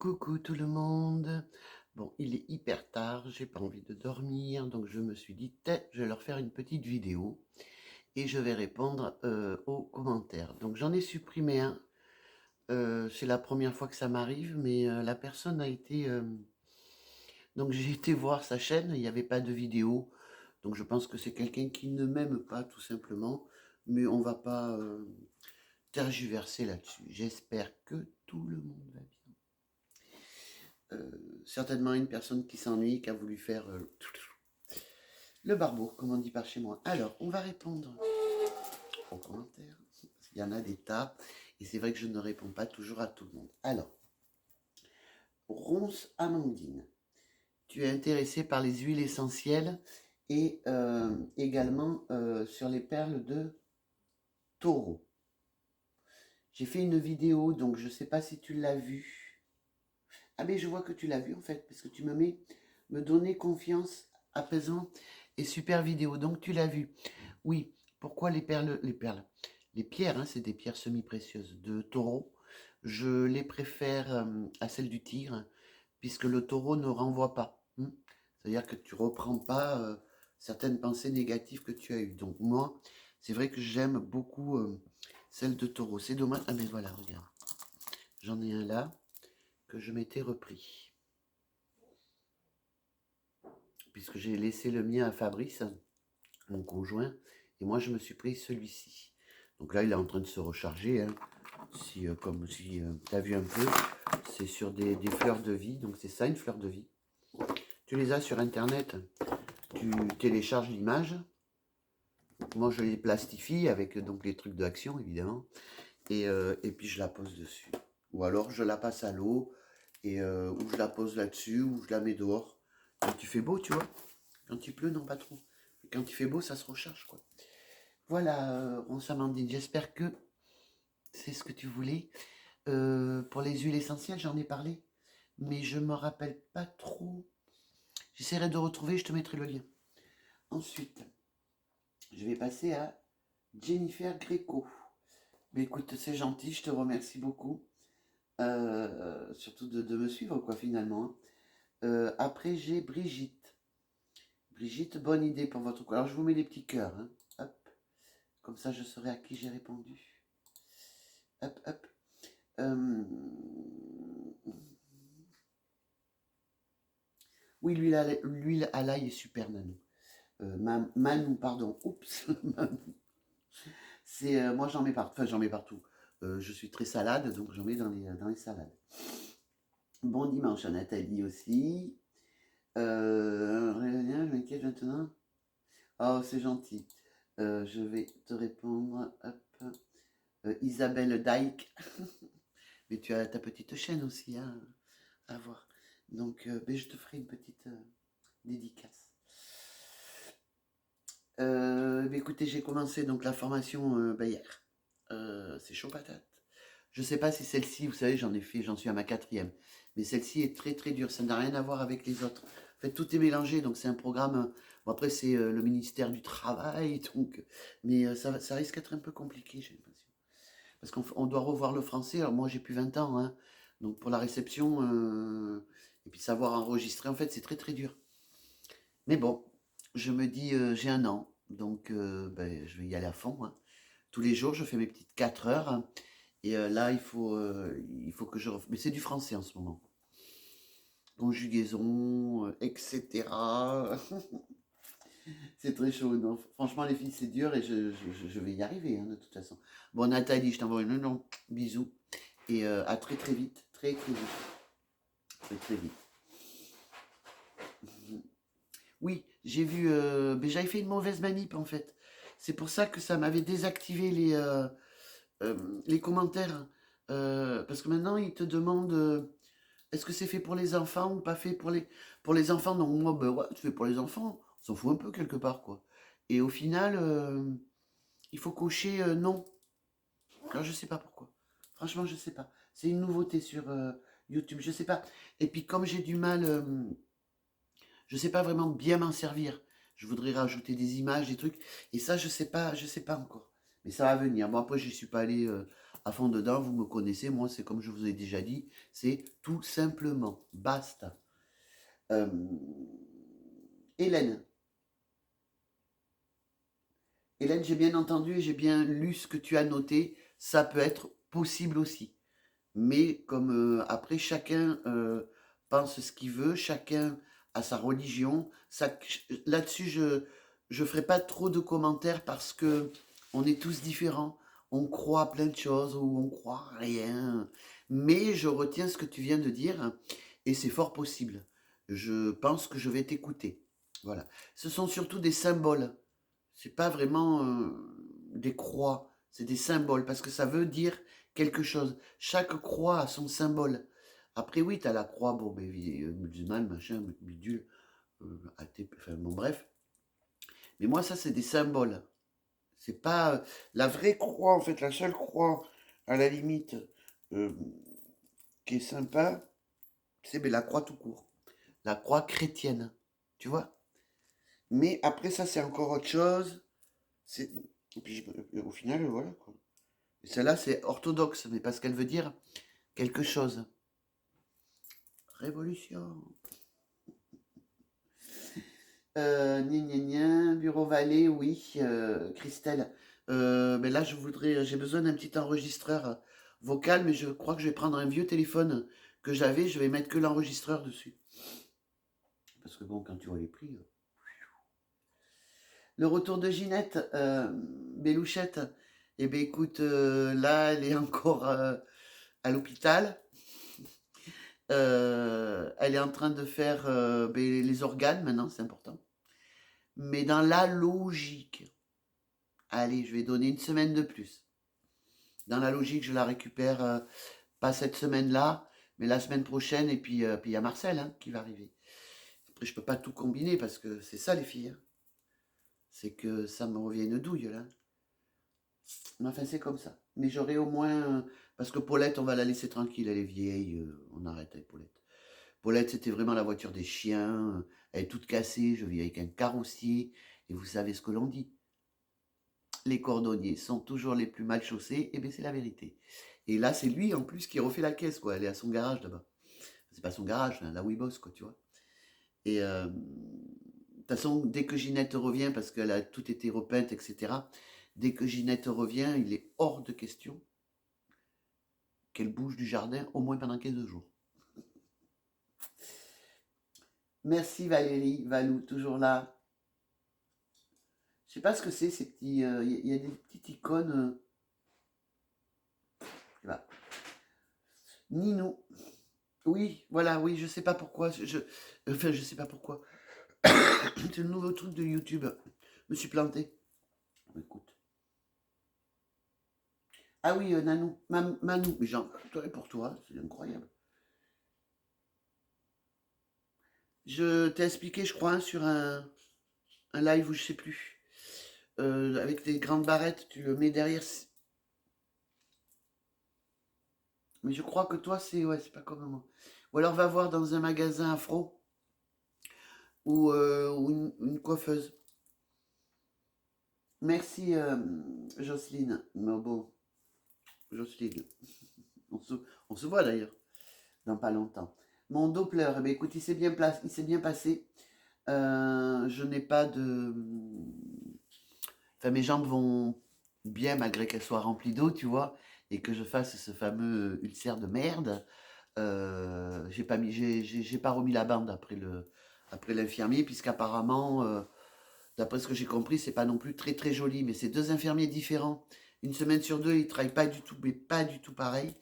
Coucou tout le monde. Bon, il est hyper tard, j'ai pas envie de dormir, donc je me suis dit, je vais leur faire une petite vidéo et je vais répondre aux commentaires. Donc j'en ai supprimé un. C'est la première fois que ça m'arrive, mais la personne a été... Donc j'ai été voir sa chaîne, il n'y avait pas de vidéo. Donc je pense que c'est quelqu'un qui ne m'aime pas tout simplement, mais on va pas tergiverser là-dessus. J'espère que tout le monde va bien. Certainement une personne qui s'ennuie, qui a voulu faire le barbeau, comme on dit par chez moi. Alors, on va répondre aux commentaires. Il y en a des tas, et c'est vrai que je ne réponds pas toujours à tout le monde. Alors, Ronce Amandine, tu es intéressée par les huiles essentielles et également sur les perles de taureau. J'ai fait une vidéo, donc je ne sais pas si tu l'as vue. Ah mais je vois que tu l'as vu en fait, parce que tu me donner confiance, apaisant et super vidéo. Donc tu l'as vu. Oui, pourquoi les pierres, hein, c'est des pierres semi-précieuses de taureau. Je les préfère à celles du tigre, puisque le taureau ne renvoie pas. C'est-à-dire que tu reprends pas certaines pensées négatives que tu as eues. Donc moi, c'est vrai que j'aime beaucoup celles de taureau. C'est dommage. Ah mais voilà, regarde. J'en ai un là que je m'étais repris. Puisque j'ai laissé le mien à Fabrice, mon conjoint, et moi je me suis pris celui-ci. Donc là il est en train de se recharger, hein. Comme si tu as vu un peu, c'est sur des fleurs de vie, donc c'est ça une fleur de vie. Tu les as sur internet, tu télécharges l'image, moi je les plastifie avec donc les trucs d'action évidemment, et puis je la pose dessus. Ou alors je la passe à l'eau, ou je la pose là-dessus, ou je la mets dehors. Quand il fait beau, tu vois. Quand il pleut, non pas trop. Quand il fait beau, ça se recharge, quoi. Voilà, Ronce Amandine, j'espère que c'est ce que tu voulais. Pour les huiles essentielles, j'en ai parlé, mais je me rappelle pas trop. J'essaierai de retrouver, je te mettrai le lien. Ensuite, je vais passer à Jennifer Greco. Mais écoute, c'est gentil, je te remercie beaucoup. Surtout de me suivre, quoi, finalement, hein. Après, j'ai Brigitte. Brigitte, bonne idée pour votre coup. Alors, je vous mets des petits cœurs, hein. Hop. Comme ça, je saurai à qui j'ai répondu. Hop, hop. Oui, l'huile à l'ail est super, Nanou. Manou, pardon. Oups. Moi, j'en mets partout. Enfin, j'en mets partout. Je suis très salade, donc j'en mets dans les salades. Bon dimanche à Nathalie aussi. Je m'inquiète maintenant. Oh, c'est gentil. Je vais te répondre. Hop. Isabelle Dyke. Mais tu as ta petite chaîne aussi, hein, à voir. Donc, ben, je te ferai une petite dédicace. Ben, écoutez, j'ai commencé donc la formation ben, hier. C'est chaud patate. Je sais pas si celle-ci, vous savez, j'en suis à ma 4e. Mais celle-ci est très très dure. Ça n'a rien à voir avec les autres. En fait, tout est mélangé. Donc, c'est un programme. Bon, après, c'est le ministère du Travail. Donc, mais ça risque d'être un peu compliqué, j'ai l'impression. Parce qu'on doit revoir le français. Alors, moi, j'ai plus 20 ans. Hein, donc, pour la réception, et puis savoir enregistrer, en fait, c'est très très dur. Mais bon, je me dis, j'ai un an. Donc, ben, je vais y aller à fond, hein. Tous les jours, je fais mes petites 4 heures, hein. Et là, il faut que je... Mais c'est du français en ce moment. Conjugaison, etc. C'est très chaud. Non, franchement, les filles, c'est dur et je vais y arriver, hein, de toute façon. Bon, Nathalie, je t'envoie une non, bisous. Et à très très vite. Très très vite. Très très vite. Oui, j'ai vu... mais j'avais fait une mauvaise manip, en fait. C'est pour ça que ça m'avait désactivé les commentaires. Parce que maintenant, ils te demandent est-ce que c'est fait pour les enfants ou pas fait pour les enfants. Donc moi, ben ouais, tu fais pour les enfants. On s'en fout un peu quelque part, quoi. Et au final, il faut cocher non. Alors je sais pas pourquoi. Franchement, je sais pas. C'est une nouveauté sur YouTube, je sais pas. Et puis comme j'ai du mal, je sais pas vraiment bien m'en servir. Je voudrais rajouter des images, des trucs. Et ça, je sais pas encore. Mais ça va venir. Bon, après, je suis pas allé à fond dedans, vous me connaissez, moi c'est comme je vous ai déjà dit, c'est tout simplement, basta. Euh, Hélène, Hélène, j'ai bien entendu et j'ai bien lu ce que tu as noté, ça peut être possible aussi. Mais comme après chacun pense ce qu'il veut, chacun a sa religion, là-dessus je ferai pas trop de commentaires parce que on est tous différents. On croit à plein de choses ou on croit à rien. Mais je retiens ce que tu viens de dire et c'est fort possible. Je pense que je vais t'écouter. Voilà. Ce sont surtout des symboles. C'est pas vraiment des croix, c'est des symboles parce que ça veut dire quelque chose. Chaque croix a son symbole. Après, oui, tu as la croix, bon, ben, musulmane, machin, bidule, athée, enfin, bon, bref. Mais moi, ça, c'est des symboles. C'est pas la vraie croix, en fait, la seule croix, à la limite, euh, qui est sympa, c'est ben, la croix tout court. La croix chrétienne, tu vois. Mais après, ça, c'est encore autre chose. Et puis, au final, voilà, quoi. Et celle-là, c'est orthodoxe, mais parce qu'elle veut dire quelque chose. Révolution. Gna, gna, gna, Bureau Vallée, oui. Christelle. Mais là, j'ai besoin d'un petit enregistreur vocal, mais je crois que je vais prendre un vieux téléphone que j'avais, je vais mettre que l'enregistreur dessus. Parce que bon, quand tu vois les prix. Le retour de Ginette, Bélouchette, eh bien écoute, là, elle est encore à l'hôpital. Elle est en train de faire les organes maintenant, c'est important. Mais dans la logique, allez, je vais donner une semaine de plus. Dans la logique, je la récupère pas cette semaine-là, mais la semaine prochaine. Et puis il y a Marcel hein, qui va arriver. Après, je peux pas tout combiner parce que c'est ça les filles. Hein. C'est que ça me revient une douille là. Mais enfin, c'est comme ça. Mais j'aurai au moins. Parce que Paulette, on va la laisser tranquille, elle est vieille. On arrête avec Paulette. Paulette, c'était vraiment la voiture des chiens. Elle est toute cassée. Je vis avec un carrossier. Et vous savez ce que l'on dit. Les cordonniers sont toujours les plus mal chaussés. Et bien, c'est la vérité. Et là, c'est lui, en plus, qui refait la caisse, quoi. Elle est à son garage, là-bas. C'est pas son garage, là où il bosse, quoi, tu vois. Et de toute façon, dès que Ginette revient, parce qu'elle a tout été repeinte, etc., dès que Ginette revient, il est hors de question qu'elle bouge du jardin au moins pendant 15 jours. Merci Valérie, Valou, toujours là. Je sais pas ce que c'est ces petits. Il y a des petites icônes. Voilà. Ninou. Oui, voilà, oui, je sais pas pourquoi. Enfin, je sais pas pourquoi. C'est le nouveau truc de YouTube. Je me suis planté. Écoute. Ah oui, Nanou. Manou. Mais genre, toi et pour toi, c'est incroyable. Je t'ai expliqué, je crois, hein, sur un live où je sais plus. Avec des grandes barrettes, tu le mets derrière. Mais je crois que toi, c'est ouais, c'est pas comme moi. Ou alors va voir dans un magasin afro ou une coiffeuse. Merci Jocelyne. Mais bon, Jocelyne. On se, on se voit d'ailleurs dans pas longtemps. Mon Doppler, eh bien, écoute, il s'est bien passé. Je n'ai pas de. Enfin, mes jambes vont bien malgré qu'elles soient remplies d'eau, tu vois, et que je fasse ce fameux ulcère de merde. J'ai pas remis la bande après l'infirmier, puisqu'apparemment, d'après ce que j'ai compris, c'est pas non plus très très joli. Mais c'est deux infirmiers différents. Une semaine sur deux, ils travaillent pas du tout, mais pas du tout pareil.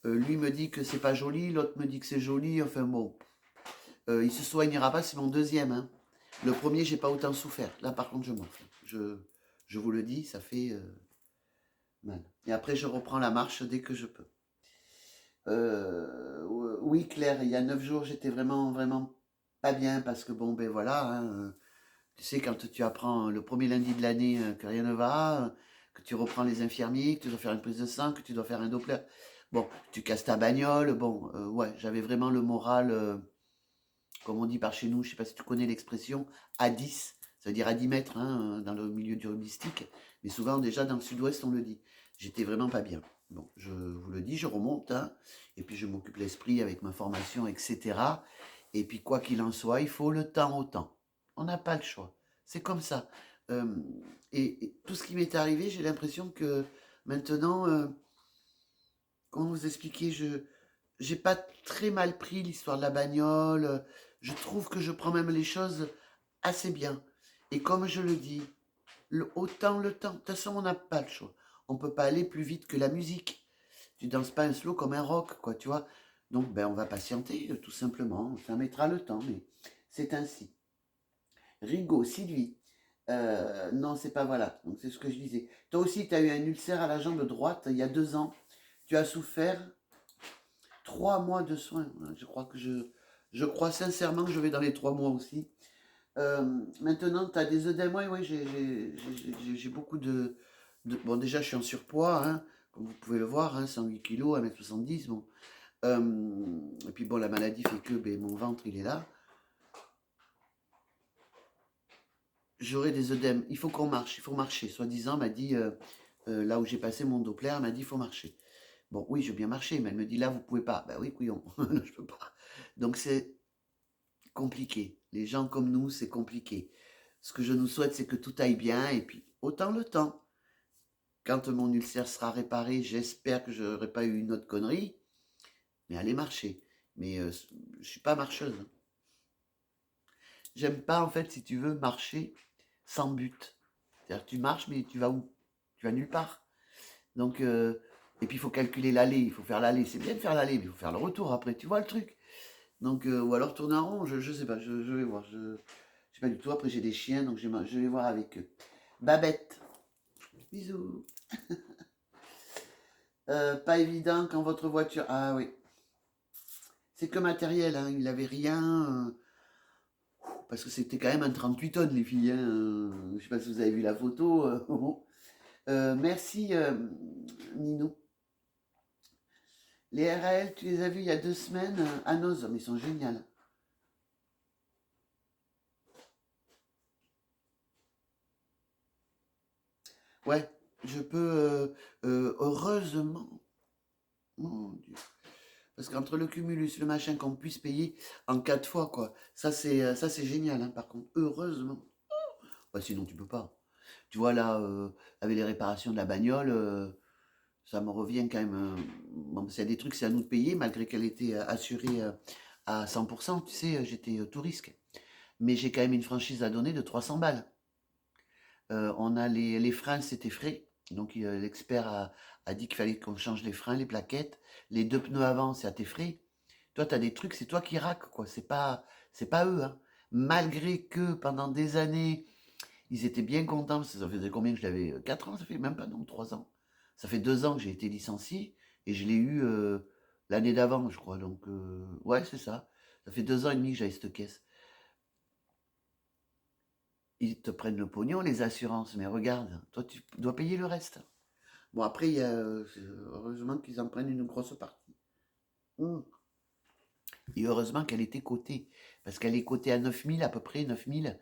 Lui me dit que c'est pas joli, l'autre me dit que c'est joli. Enfin bon, il se soignera pas, c'est mon deuxième. Hein. Le premier, j'ai pas autant souffert. Là, par contre, je m'enfle. Je vous le dis, ça fait mal. Et après, je reprends la marche dès que je peux. Oui, Claire, il y a 9 jours, j'étais vraiment, vraiment pas bien parce que bon, ben voilà, hein, tu sais, quand tu apprends le premier lundi de l'année que rien ne va, que tu reprends les infirmiers, que tu dois faire une prise de sang, que tu dois faire un Doppler, bon, tu casses ta bagnole, bon, ouais, j'avais vraiment le moral, comme on dit par chez nous, je sais pas si tu connais l'expression, à 10, ça veut dire à 10 mètres hein, dans le milieu du rugbyistique, mais souvent déjà dans le sud-ouest on le dit. J'étais vraiment pas bien. Bon, je vous le dis, je remonte, hein, et puis je m'occupe l'esprit avec ma formation, etc. Et puis quoi qu'il en soit, il faut le temps au temps. On n'a pas le choix. C'est comme ça. Euh, et tout ce qui m'est arrivé, j'ai l'impression que maintenant, comment vous expliquer, je j'ai pas très mal pris l'histoire de la bagnole. Je trouve que je prends même les choses assez bien. Et comme je le dis, autant le temps. De toute façon, on n'a pas le choix. On peut pas aller plus vite que la musique. Tu danses pas un slow comme un rock, quoi, tu vois. Donc, ben, on va patienter, tout simplement. Ça mettra le temps, mais c'est ainsi. Rigaud, Sylvie. Non, c'est pas voilà. Donc, c'est ce que je disais. Toi aussi, tu as eu un ulcère à la jambe droite il y a 2 ans. Tu as souffert 3 mois de soins. Je crois que je crois sincèrement que je vais dans les 3 mois aussi. Maintenant, tu as des œdèmes. Oui, oui, j'ai beaucoup Bon, déjà, je suis en surpoids, hein, comme vous pouvez le voir, hein, 108 kilos, 1,70 m. Bon. Et puis, bon, la maladie fait que ben, mon ventre, il est là. J'aurai des œdèmes. Il faut qu'on marche, il faut marcher. Soi-disant, m'a dit, là où j'ai passé mon Doppler, elle m'a dit, il faut marcher. Bon, oui, je veux bien marcher, mais elle me dit, là, vous pouvez pas. Ben oui, couillon, je peux pas. Donc, c'est compliqué. Les gens comme nous, c'est compliqué. Ce que je nous souhaite, c'est que tout aille bien, et puis, autant le temps. Quand mon ulcère sera réparé, j'espère que je n'aurai pas eu une autre connerie, mais aller marcher. Mais je suis pas marcheuse, hein. J'aime pas, en fait, si tu veux, marcher sans but. C'est-à-dire que tu marches, mais tu vas où? Tu vas nulle part. Donc, et puis il faut calculer l'aller, il faut faire l'aller. C'est bien de faire l'aller, mais il faut faire le retour après. Tu vois le truc? Donc, ou alors tourner en rond, je sais pas, je vais voir. Je sais pas du tout. Après, j'ai des chiens, donc je vais voir avec eux. Babette, bisous. Pas évident quand votre voiture. Ah oui, c'est que matériel, hein. Il n'avait rien. Parce que c'était quand même un 38 tonnes, les filles, hein. Je sais pas si vous avez vu la photo. Bon. Merci, Nino. Les RAL, tu les as vus il y a 2 semaines à Noz, mais ils sont géniales. Ouais, je peux, heureusement, mon Dieu. Parce qu'entre le cumulus, le machin qu'on puisse payer en 4 fois, quoi. Ça c'est génial, hein, par contre. Heureusement. Bah, sinon, tu peux pas. Tu vois, là, avec les réparations de la bagnole, ça me revient quand même. Bon, s'il y a des trucs, c'est à nous de payer, malgré qu'elle était assurée à 100%. Tu sais, j'étais tout risque. Mais j'ai quand même une franchise à donner de 300 balles. On a les freins, c'était frais. Donc, l'expert a dit qu'il fallait qu'on change les freins, les plaquettes. Les 2 pneus avant, c'est à tes frais. Toi, tu as des trucs, c'est toi qui raques, quoi. C'est pas eux, hein. Malgré que pendant des années, ils étaient bien contents, parce que ça faisait combien que je l'avais? 4 ans, ça fait même pas, non, 3 ans. Ça fait 2 ans que j'ai été licencié et je l'ai eu l'année d'avant, je crois. Donc, ouais, c'est ça. Ça fait 2 ans et demi que j'avais cette caisse. Ils te prennent le pognon, les assurances, mais regarde, toi, tu dois payer le reste. Bon, après, heureusement qu'ils en prennent une grosse partie. Hum. Et heureusement qu'elle était cotée, parce qu'elle est cotée à 9 000, à peu près 9 000.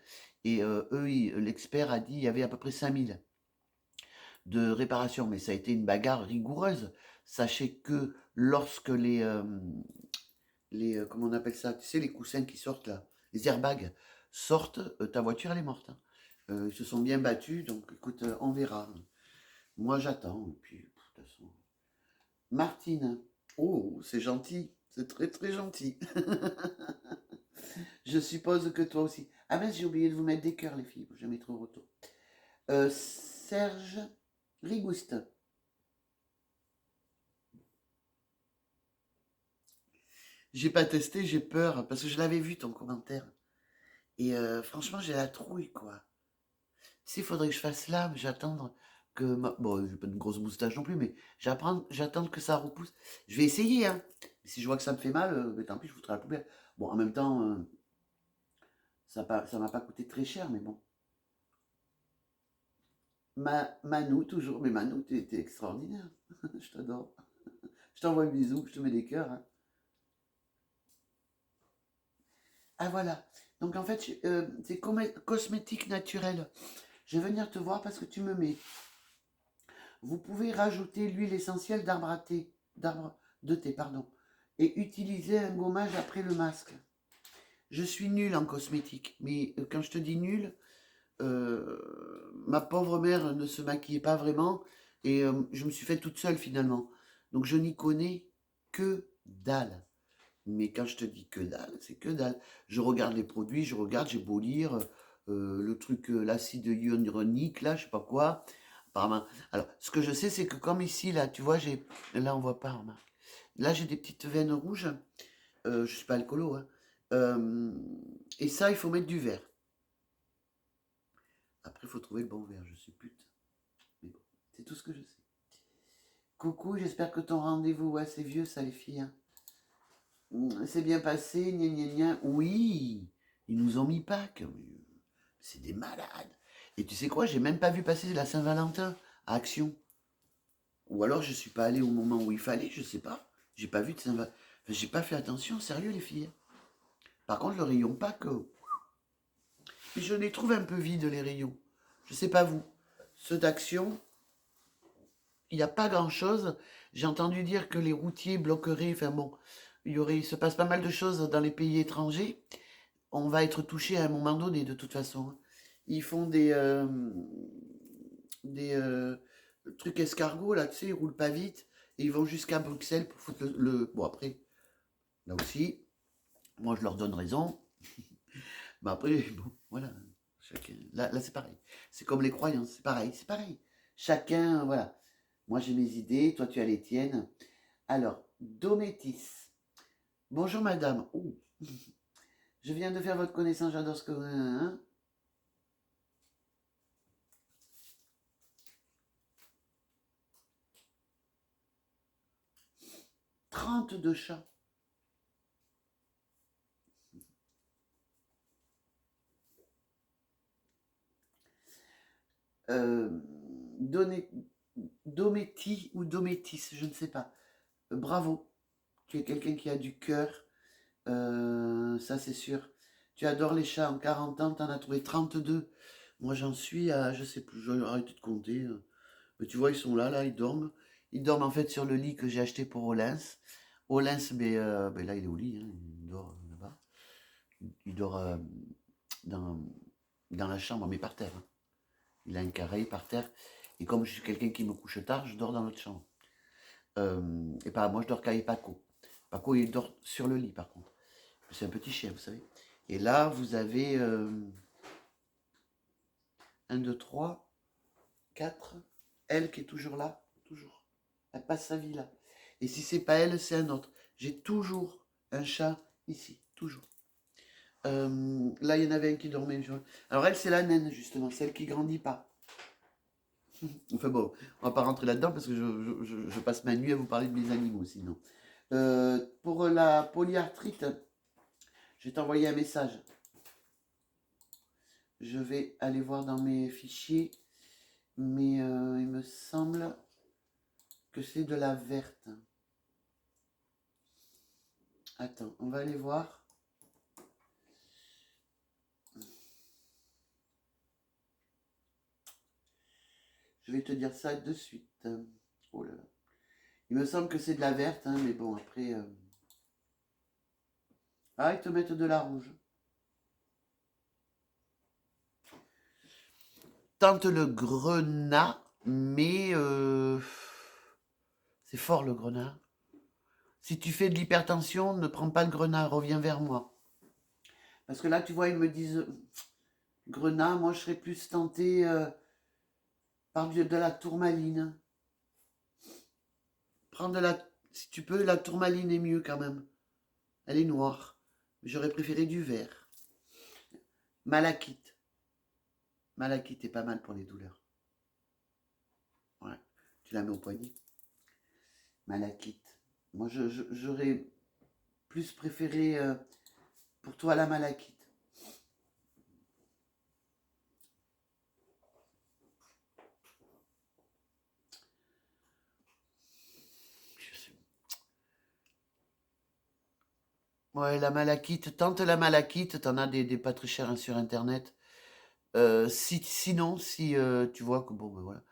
Et eux, l'expert a dit il y avait à peu près 5 000 de réparation, mais ça a été une bagarre rigoureuse. Sachez que lorsque comment on appelle ça, tu sais, les coussins qui sortent là, les airbags sortent, ta voiture elle est morte, hein. Ils se sont bien battus, donc écoute, on verra. Moi j'attends, et puis, de toute façon. Martine, oh, c'est gentil, c'est très très gentil. Je suppose que toi aussi. Ah mince, j'ai oublié de vous mettre des cœurs, les filles, je mettrai au retour. Serge Rigouste. J'ai pas testé, j'ai peur, parce que je l'avais vu ton commentaire. Et franchement, j'ai la trouille, quoi. Tu sais, il faudrait que je fasse là, mais j'attends que Bon, j'ai pas de grosse moustache non plus, mais j'attends que ça repousse. Je vais essayer, hein. Si je vois que ça me fait mal, ben, tant pis, je foutrai à la poubelle. Bon, en même temps, ça m'a pas coûté très cher, mais bon. Manou, toujours. Mais Manou, t'es extraordinaire. Je t'adore. Je t'envoie un bisou, je te mets des cœurs, hein. Ah, voilà. Donc, en fait, c'est cosmétique naturel. Je vais venir te voir parce que tu me mets Vous pouvez rajouter l'huile essentielle d'arbre de thé, pardon, et utiliser un gommage après le masque. Je suis nulle en cosmétique, mais quand je te dis nulle, ma pauvre mère ne se maquillait pas vraiment et je me suis fait toute seule finalement. Donc je n'y connais que dalle. Mais quand je te dis que dalle, c'est que dalle. Je regarde les produits, je regarde, j'ai beau lire le truc, l'acide hyaluronique, là, je sais pas quoi. Apparemment. Alors, ce que je sais, c'est que comme ici, là, tu vois, là, on voit pas, remarque. Là, j'ai des petites veines rouges. Je suis pas alcoolo, hein. Euh, et ça, il faut mettre du verre. Après, il faut trouver le bon verre. Je suis pute. Mais bon, c'est tout ce que je sais. Coucou, j'espère que ton rendez-vous, ouais, c'est vieux, ça, les filles, hein. C'est bien passé, gna gna gna. Oui, ils nous ont mis Pâques. C'est des malades. Et tu sais quoi, j'ai même pas vu passer la Saint-Valentin à Action. Ou alors je suis pas allé au moment où il fallait, je sais pas. J'ai pas vu de Saint-Valentin. Enfin, j'ai pas fait attention, sérieux les filles. Par contre, le rayon Pâques, mais je les trouve un peu vides les rayons. Je sais pas vous. Ceux d'Action, il n'y a pas grand-chose. J'ai entendu dire que les routiers bloqueraient. Enfin bon, il se passe pas mal de choses dans les pays étrangers. On va être touché à un moment donné, de toute façon. Ils font des trucs escargots, là, tu sais, ils roulent pas vite. Et ils vont jusqu'à Bruxelles pour foutre Bon, après, là aussi, moi, je leur donne raison. Mais après, bon, voilà. Chacun... Là c'est pareil. C'est comme les croyances, c'est pareil, c'est pareil. Chacun, voilà. Moi, j'ai mes idées, toi, tu as les tiennes. Alors, Dométis. Bonjour, madame. Ouh. Je viens de faire votre connaissance, j'adore ce que... Hein. 32 chats. Euh, Dométi ou Dométis, je ne sais pas. Bravo. Tu es quelqu'un qui a du cœur. Ça, c'est sûr. Tu adores les chats. En 40 ans, tu en as trouvé 32. Moi, j'en suis à, je sais plus, j'ai arrêté de compter. Mais tu vois, ils sont là, ils dorment. Ils dorment en fait sur le lit que j'ai acheté pour Olins. Olins, mais là, il est au lit, hein, il dort là-bas. Il dort dans, dans la chambre, mais par terre, hein. Il a un carré par terre. Et comme je suis quelqu'un qui me couche tard, je dors dans l'autre chambre. Et pas moi, je dors qu'avec Paco. Paco, il dort sur le lit, par contre. C'est un petit chien, vous savez. Et là, vous avez 1, 2, 3, 4. Elle qui est toujours là, toujours. Elle passe sa vie là. Et si c'est pas elle, c'est un autre. J'ai toujours un chat ici, toujours. Là, il y en avait un qui dormait. Alors elle, c'est la naine, justement, celle qui grandit pas. Enfin bon, on va pas rentrer là-dedans parce que je passe ma nuit à vous parler de mes animaux, sinon. Pour la polyarthrite, je vais t'envoyer un message. Je vais aller voir dans mes fichiers, mais il me semble que c'est de la verte. Attends, on va aller voir. Je vais te dire ça de suite. Oh là là. Il me semble que c'est de la verte, hein, mais bon, après... Ah, ils te mettent de la rouge. Tente le grenat, mais... c'est fort le grenat. Si tu fais de l'hypertension, ne prends pas le grenat, reviens vers moi. Parce que là, tu vois, ils me disent... Grenat, moi, je serais plus tenté par de la tourmaline. Prends de la... Si tu peux, la tourmaline est mieux quand même. Elle est noire. J'aurais préféré du vert. Malachite. Malachite est pas mal pour les douleurs. Ouais. Tu la mets au poignet. Malachite. Moi, j'aurais plus préféré pour toi la malachite. Ouais, la malachite. Tente la malachite. T'en as des pas très chers hein, sur Internet. Sinon, si tu vois que bon, ben voilà.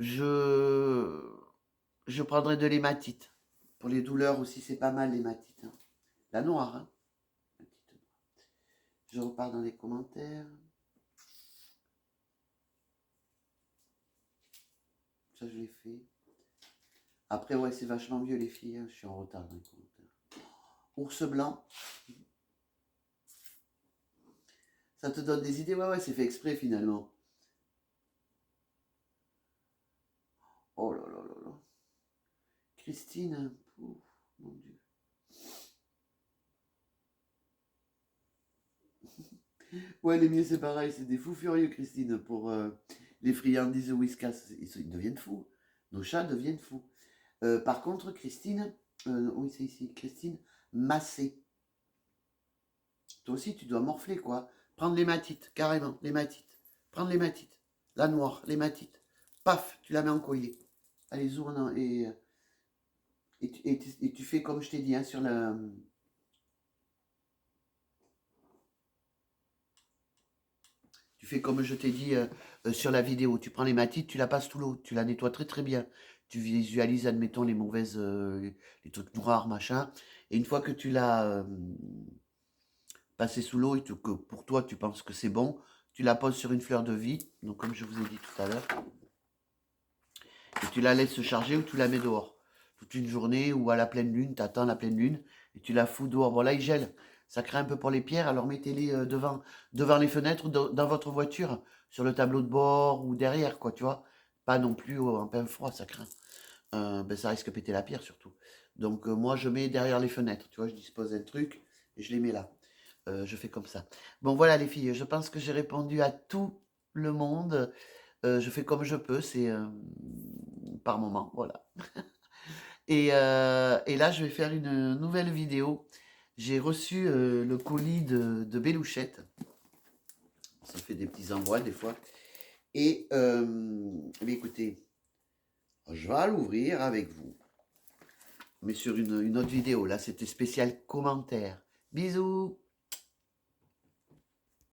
je, je prendrai de l'hématite. Pour les douleurs aussi, c'est pas mal l'hématite. Hein. La noire, hein. Je repars dans les commentaires. Ça, je l'ai fait. Après, ouais, c'est vachement mieux, les filles. Hein. Je suis en retard dans les commentaires. Ours blanc. Ça te donne des idées? Ouais, ouais, c'est fait exprès, finalement. Oh là là là là. Christine. Ouf, mon Dieu. Ouais, les miens, c'est pareil. C'est des fous furieux, Christine, pour les friandises Whiskas. Ils deviennent fous. Nos chats deviennent fous. Par contre, Christine, oui, c'est ici, Christine Massé. Toi aussi, tu dois morfler, quoi. Prendre l'hématite, carrément, l'hématite. Prendre l'hématite. La noire, l'hématite. Paf, tu la mets en collier. Allez, zourne, et tu fais comme je t'ai dit, hein, sur la... Tu fais comme je t'ai dit sur la vidéo. Tu prends l'hématite, tu la passes sous l'eau. Tu la nettoies très très bien. Tu visualises, admettons, les mauvaises... les trucs noirs, machin. Et une fois que tu l'as passée sous l'eau et que pour toi, tu penses que c'est bon, tu la poses sur une fleur de vie. Donc, comme je vous ai dit tout à l'heure. Et tu la laisses se charger ou tu la mets dehors. Toute une journée ou à la pleine lune, tu attends la pleine lune et tu la fous dehors. Bon là, il gèle. Ça craint un peu pour les pierres, alors mettez-les devant les fenêtres ou dans votre voiture, sur le tableau de bord ou derrière, quoi, tu vois. Pas non plus en plein froid, ça craint. Ben, ça risque de péter la pierre surtout. Donc moi, je mets derrière les fenêtres, tu vois, je dispose un truc et je les mets là. Je fais comme ça. Bon voilà les filles, je pense que j'ai répondu à tout le monde. Je fais comme je peux, c'est par moment, voilà. Et là, je vais faire une nouvelle vidéo. J'ai reçu le colis de Bélouchette. Ça fait des petits envois des fois. Et mais écoutez, je vais l'ouvrir avec vous. Mais sur une autre vidéo. Là, c'était spécial commentaire. Bisous!